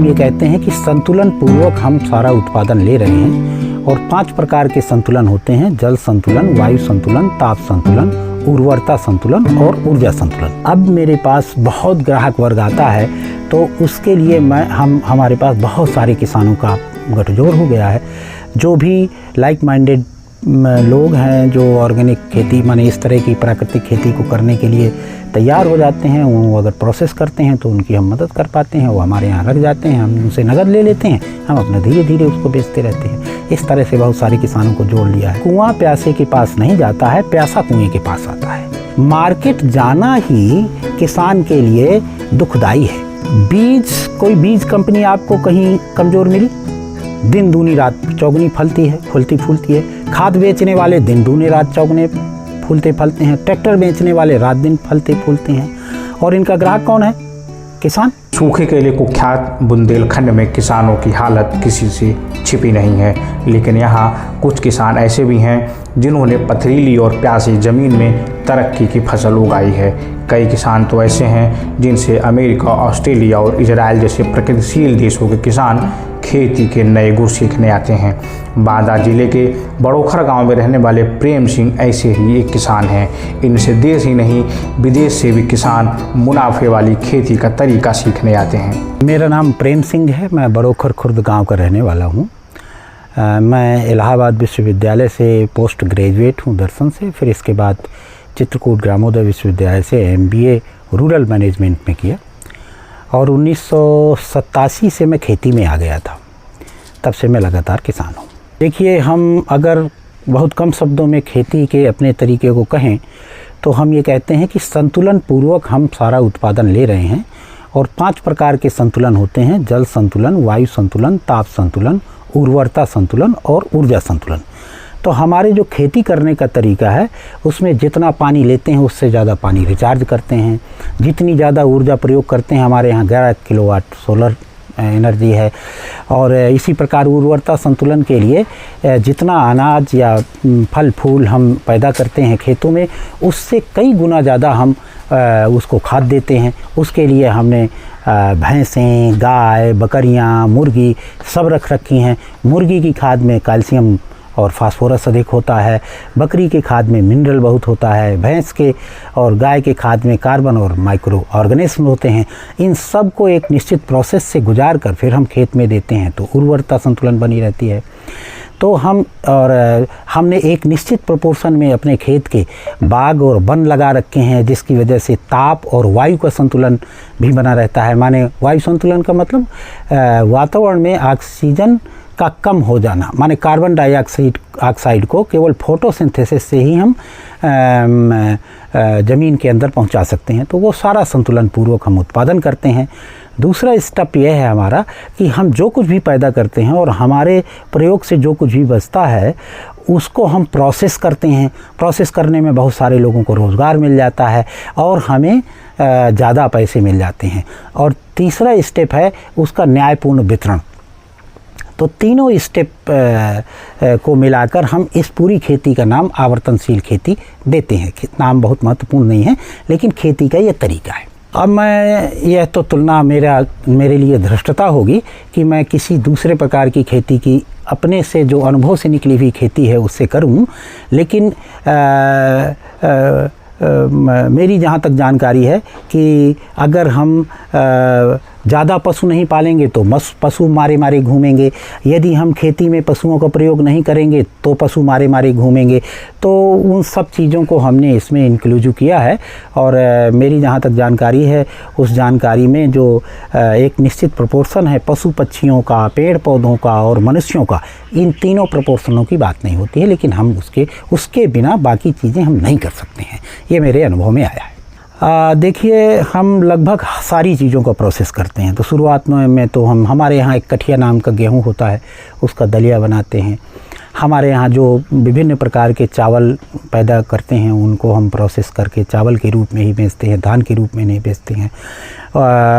हम ये कहते हैं कि संतुलन पूर्वक हम सारा उत्पादन ले रहे हैं। और 5 प्रकार के संतुलन होते हैं: जल संतुलन, वायु संतुलन, ताप संतुलन, उर्वरता संतुलन और ऊर्जा संतुलन। अब मेरे पास बहुत ग्राहक वर्ग आता है, तो उसके लिए हमारे पास बहुत सारे किसानों का गठजोड़ हो गया है। जो भी लाइक माइंडेड लोग हैं, जो ऑर्गेनिक खेती माने इस तरह की प्राकृतिक खेती को करने के लिए तैयार हो जाते हैं, वो अगर प्रोसेस करते हैं तो उनकी हम मदद कर पाते हैं। वो हमारे यहाँ रख जाते हैं, हम उनसे नगद ले लेते हैं, हम अपना धीरे धीरे उसको बेचते रहते हैं। इस तरह से बहुत सारे किसानों को जोड़ लिया है। कुआं प्यासे के पास नहीं जाता है, प्यासा कुएं के पास आता है। मार्केट जाना ही किसान के लिए दुखदाई है। कोई बीज कंपनी आपको कहीं कमज़ोर मिली? दिन दूनी रात चौगुनी फलती है, फूलती फूलती है। खाद बेचने वाले दिन दूनी रात चौगुने फूलते फलते हैं। ट्रैक्टर बेचने वाले रात दिन फलते फूलते हैं। और इनका ग्राहक कौन है? किसान। सूखे केले कुख्यात बुंदेलखंड में किसानों की हालत किसी से छिपी नहीं है, लेकिन यहाँ कुछ किसान ऐसे भी हैं जिन्होंने पथरीली और प्यासी ज़मीन में तरक्की की फसल उगाई है। कई किसान तो ऐसे हैं जिनसे अमेरिका, ऑस्ट्रेलिया और इजराइल जैसे प्रगतिशील देशों के किसान खेती के नए गुर सीखने आते हैं। बांदा जिले के बड़ोखर गांव में रहने वाले प्रेम सिंह ऐसे ही एक किसान हैं। इनसे देश ही नहीं विदेश से भी किसान मुनाफे वाली खेती का तरीका सीखने आते हैं। मेरा नाम प्रेम सिंह है, मैं बड़ोखर खुर्द गांव का रहने वाला हूं। मैं इलाहाबाद विश्वविद्यालय से पोस्ट ग्रेजुएट हूं दर्शन से। फिर इसके बाद चित्रकूट ग्रामोदय विश्वविद्यालय से MBA रूरल मैनेजमेंट में किया। और 1987 से मैं खेती में आ गया था। तब से मैं लगातार किसान हूँ। देखिए, हम अगर बहुत कम शब्दों में खेती के अपने तरीके को कहें तो हम ये कहते हैं कि संतुलन पूर्वक हम सारा उत्पादन ले रहे हैं। और 5 प्रकार के संतुलन होते हैं: जल संतुलन, वायु संतुलन, ताप संतुलन, उर्वरता संतुलन और ऊर्जा संतुलन। तो हमारे जो खेती करने का तरीका है, उसमें जितना पानी लेते हैं उससे ज़्यादा पानी रिचार्ज करते हैं। जितनी ज़्यादा ऊर्जा प्रयोग करते हैं, हमारे यहाँ 11 किलोवाट सोलर एनर्जी है। और इसी प्रकार उर्वरता संतुलन के लिए जितना अनाज या फल फूल हम पैदा करते हैं खेतों में, उससे कई गुना ज़्यादा हम उसको खाद देते हैं। उसके लिए हमने भैंसें, गाय, बकरियां, मुर्गी सब रख रखी हैं। मुर्गी की खाद में कैल्शियम और फास्फोरस अधिक होता है, बकरी के खाद में मिनरल बहुत होता है, भैंस के और गाय के खाद में कार्बन और माइक्रो ऑर्गेनिज्म होते हैं। इन सब को एक निश्चित प्रोसेस से गुजार कर फिर हम खेत में देते हैं, तो उर्वरता संतुलन बनी रहती है। तो हमने एक निश्चित प्रोपोर्शन में अपने खेत के बाग और वन लगा रखे हैं, जिसकी वजह से ताप और वायु का संतुलन भी बना रहता है। माने वायु संतुलन का मतलब वातावरण में ऑक्सीजन का कम हो जाना, माने कार्बन डाइऑक्साइड को केवल फोटोसिंथेसिस से ही हम ज़मीन के अंदर पहुंचा सकते हैं। तो वो सारा संतुलन पूर्वक हम उत्पादन करते हैं। दूसरा स्टेप यह है हमारा कि हम जो कुछ भी पैदा करते हैं और हमारे प्रयोग से जो कुछ भी बचता है, उसको हम प्रोसेस करते हैं। प्रोसेस करने में बहुत सारे लोगों को रोज़गार मिल जाता है और हमें ज़्यादा पैसे मिल जाते हैं। और तीसरा स्टेप है उसका न्यायपूर्ण वितरण। तो तीनों स्टेप को मिलाकर हम इस पूरी खेती का नाम आवर्तनशील खेती देते हैं। नाम बहुत महत्वपूर्ण नहीं है, लेकिन खेती का ये तरीका है। अब यह तो तुलना मेरे लिए धृष्टता होगी कि मैं किसी दूसरे प्रकार की खेती की अपने से जो अनुभव से निकली हुई खेती है उससे करूं, लेकिन मेरी जहाँ तक जानकारी है कि अगर हम ज़्यादा पशु नहीं पालेंगे तो पशु मारे मारे घूमेंगे। यदि हम खेती में पशुओं का प्रयोग नहीं करेंगे तो पशु मारे मारे घूमेंगे। तो उन सब चीज़ों को हमने इसमें इंक्लूजिव किया है। और मेरी जहाँ तक जानकारी है, उस जानकारी में जो एक निश्चित प्रोपोर्शन है पशु पक्षियों का, पेड़ पौधों का और मनुष्यों का, इन तीनों प्रोपोर्शनों की बात नहीं होती है। लेकिन हम उसके बिना बाकी चीज़ें हम नहीं कर सकते हैं। ये मेरे अनुभव में आया है। देखिए, हम लगभग सारी चीज़ों का प्रोसेस करते हैं। तो शुरुआत में तो हमारे यहाँ एक कठिया नाम का गेहूँ होता है, उसका दलिया बनाते हैं। हमारे यहाँ जो विभिन्न प्रकार के चावल पैदा करते हैं, उनको हम प्रोसेस करके चावल के रूप में ही बेचते हैं, धान के रूप में नहीं बेचते हैं।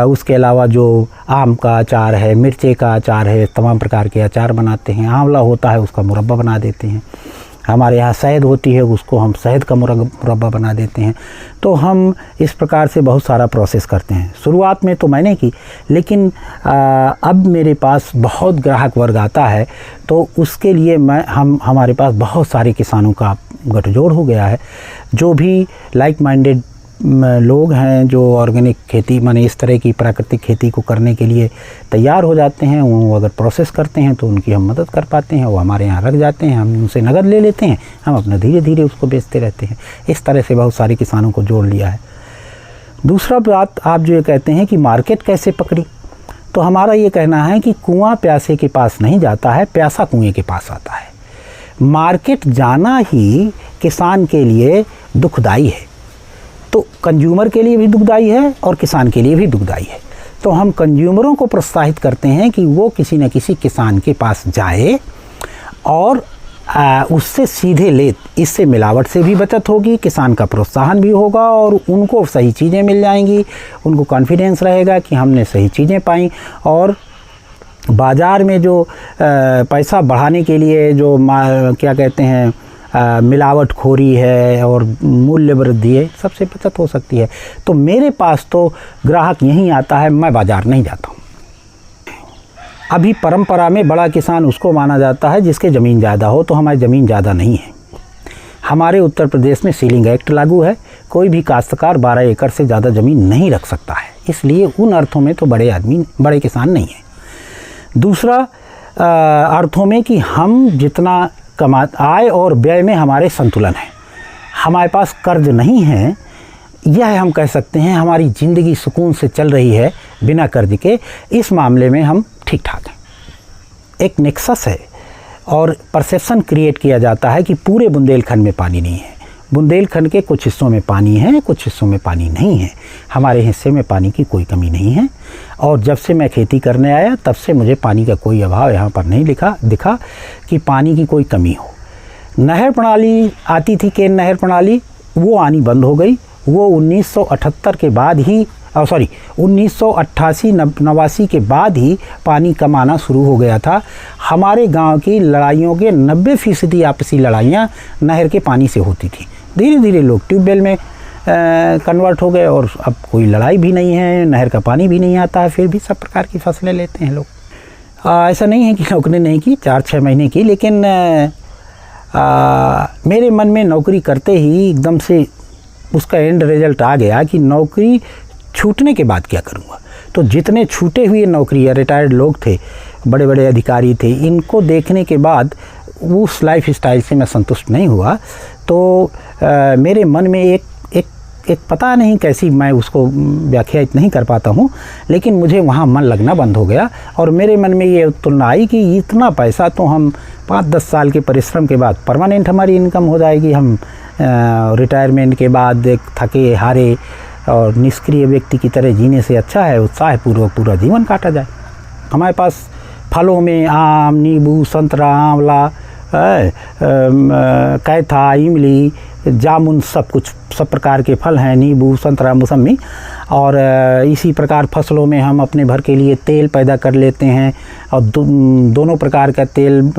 उसके अलावा जो आम का अचार है, मिर्चे का अचार है, तमाम प्रकार के अचार बनाते हैं। आंवला होता है, उसका मुरब्बा बना देते हैं। हमारे यहाँ शहद होती है, उसको हम शहद का मुरब्बा बना देते हैं। तो हम इस प्रकार से बहुत सारा प्रोसेस करते हैं। शुरुआत में तो मैंने की, लेकिन अब मेरे पास बहुत ग्राहक वर्ग आता है, तो उसके लिए हमारे पास बहुत सारे किसानों का गठजोड़ हो गया है, जो भी लाइक माइंडेड लोग हैं, जो ऑर्गेनिक खेती माने इस तरह की प्राकृतिक खेती को करने के लिए तैयार हो जाते हैं। वो अगर प्रोसेस करते हैं तो उनकी हम मदद कर पाते हैं, वो हमारे यहाँ रख जाते हैं, हम उनसे नगद ले लेते हैं, हम अपना धीरे धीरे उसको बेचते रहते हैं। इस तरह से बहुत सारे किसानों को जोड़ लिया है। दूसरा बात, आप जो ये कहते हैं कि मार्केट कैसे पकड़ी, तो हमारा ये कहना है कि कुआं प्यासे के पास नहीं जाता है, प्यासा कुएँ के पास आता है। मार्केट जाना ही किसान के लिए दुखदाई है, तो कंज्यूमर के लिए भी दुखदाई है और किसान के लिए भी दुखदाई है। तो हम कंज्यूमरों को प्रोत्साहित करते हैं कि वो किसी न किसी किसान के पास जाए और उससे सीधे ले। इससे मिलावट से भी बचत होगी, किसान का प्रोत्साहन भी होगा और उनको सही चीज़ें मिल जाएंगी, उनको कॉन्फिडेंस रहेगा कि हमने सही चीज़ें पाई। और बाज़ार में जो पैसा बढ़ाने के लिए जो क्या कहते हैं मिलावटखोरी है और मूल्य वृद्धि है, सबसे बचत हो सकती है। तो मेरे पास तो ग्राहक यहीं आता है, मैं बाज़ार नहीं जाता हूँ। अभी परंपरा में बड़ा किसान उसको माना जाता है जिसके ज़मीन ज़्यादा हो, तो हमारी ज़मीन ज़्यादा नहीं है। हमारे उत्तर प्रदेश में सीलिंग एक्ट लागू है, कोई भी काश्तकार 12 एकड़ से ज़्यादा ज़मीन नहीं रख सकता है, इसलिए उन अर्थों में तो बड़े किसान नहीं हैं। दूसरा अर्थों में कि हम जितना आय और व्यय में हमारे संतुलन है, हमारे पास कर्ज नहीं है, यह हम कह सकते हैं हमारी ज़िंदगी सुकून से चल रही है बिना कर्ज के। इस मामले में हम ठीक ठाक हैं। एक नेक्सस है और परसेप्शन क्रिएट किया जाता है कि पूरे बुंदेलखंड में पानी नहीं है। बुंदेलखंड के कुछ हिस्सों में पानी है, कुछ हिस्सों में पानी नहीं है। हमारे हिस्से में पानी की कोई कमी नहीं है और जब से मैं खेती करने आया तब से मुझे पानी का कोई अभाव यहाँ पर नहीं दिखा कि पानी की कोई कमी हो। नहर प्रणाली आती थी, केन नहर प्रणाली, वो आनी बंद हो गई। वो 1978 के बाद ही 1988-89 के बाद ही पानी कम आना शुरू हो गया था। हमारे गांव की लड़ाइयों के 90% आपसी लड़ाइयाँ नहर के पानी से होती थी। धीरे धीरे लोग ट्यूबवेल में कन्वर्ट हो गए और अब कोई लड़ाई भी नहीं है, नहर का पानी भी नहीं आता है, फिर भी सब प्रकार की फसलें लेते हैं लोग। ऐसा नहीं है कि नौकरी नहीं की, 4-6 महीने की, लेकिन मेरे मन में नौकरी करते ही एकदम से उसका एंड रिजल्ट आ गया कि नौकरी छूटने के बाद क्या करूँगा। तो जितने छूटे हुए नौकरी या रिटायर्ड लोग थे, बड़े बड़े अधिकारी थे, इनको देखने के बाद उस लाइफ स्टाइल से मैं संतुष्ट नहीं हुआ। तो मेरे मन में एक पता नहीं कैसी, मैं उसको व्याख्या नहीं कर पाता हूँ, लेकिन मुझे वहाँ मन लगना बंद हो गया और मेरे मन में ये तुलना आई कि इतना पैसा तो हम 5-10 साल के परिश्रम के बाद परमानेंट हमारी इनकम हो जाएगी। हम रिटायरमेंट के बाद एक थके हारे और निष्क्रिय व्यक्ति की तरह जीने से अच्छा है उत्साहपूर्वक पूरा जीवन काटा जाए। हमारे पास फलों में आम, नींबू, संतरा, आंवला, कैथा, इमली, जामुन, सब प्रकार के फल हैं, नींबू, संतरा, मौसमी। और इसी प्रकार फसलों में हम अपने भर के लिए तेल पैदा कर लेते हैं और दोनों प्रकार का तेल,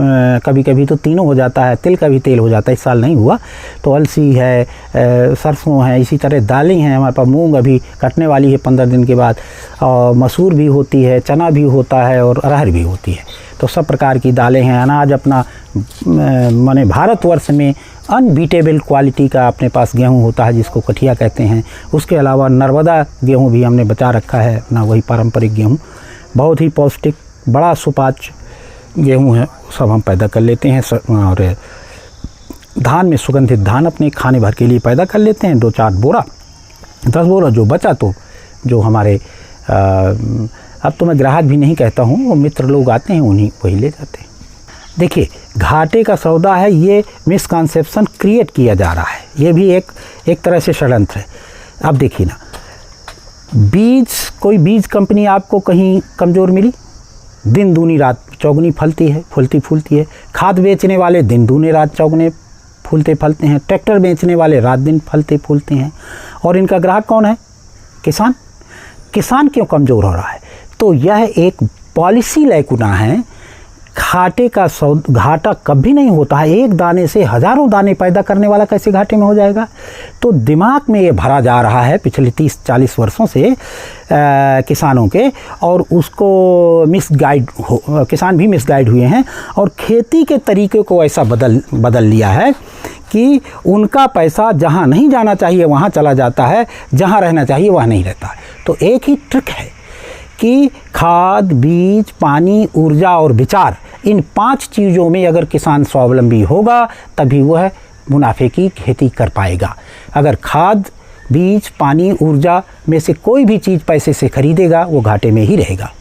कभी कभी तो तीनों हो जाता है, तिल का भी तेल हो जाता है। इस साल नहीं हुआ। तो अलसी है, सरसों है, इसी तरह दालें हैं हमारे पास। मूंग अभी कटने वाली है 15 दिन के बाद, और मसूर भी होती है, चना भी होता है और अरहर भी होती है। तो सब प्रकार की दालें हैं। अनाज अपना माने भारतवर्ष में अनबीटेबल क्वालिटी का अपने पास गेहूं होता है जिसको कठिया कहते हैं। उसके अलावा नर्मदा गेहूं भी हमने बचा रखा है अपना, वही पारंपरिक गेहूं, बहुत ही पौष्टिक, बड़ा सुपाच्य गेहूं है, सब हम पैदा कर लेते हैं। और धान में सुगंधित धान अपने खाने भर के लिए पैदा कर लेते हैं, 2-4 बोरा, 10 बोरा जो बचा तो जो हमारे अब तो मैं ग्राहक भी नहीं कहता हूँ, वो मित्र लोग आते हैं वही ले जाते हैं। देखिए, घाटे का सौदा है, ये मिसकंसेप्शन क्रिएट किया जा रहा है, ये भी एक तरह से षड्यंत्र है। अब देखिए ना, कोई बीज कंपनी आपको कहीं कमज़ोर मिली, दिन दूनी रात चौगुनी फलती है, फूलती है। खाद बेचने वाले दिन दूनी रात चौगुने फूलते हैं। ट्रैक्टर बेचने वाले रात दिन फूलते हैं। और इनका ग्राहक कौन है? किसान क्यों कमज़ोर हो रहा है? तो यह एक पॉलिसी लैकुना है घाटे का घाटा कभी नहीं होता है। एक दाने से हज़ारों दाने पैदा करने वाला कैसे घाटे में हो जाएगा। तो दिमाग में ये भरा जा रहा है पिछले 30-40 वर्षों से किसानों के, और उसको किसान भी मिसगाइड हुए हैं और खेती के तरीके को ऐसा बदल लिया है कि उनका पैसा जहाँ नहीं जाना चाहिए वहाँ चला जाता है, जहाँ रहना चाहिए वहाँ नहीं रहता है। तो एक ही ट्रिक है कि खाद, बीज, पानी, ऊर्जा और विचार, इन 5 चीज़ों में अगर किसान स्वावलंबी होगा तभी वह मुनाफे की खेती कर पाएगा। अगर खाद, बीज, पानी, ऊर्जा में से कोई भी चीज़ पैसे से खरीदेगा वो घाटे में ही रहेगा।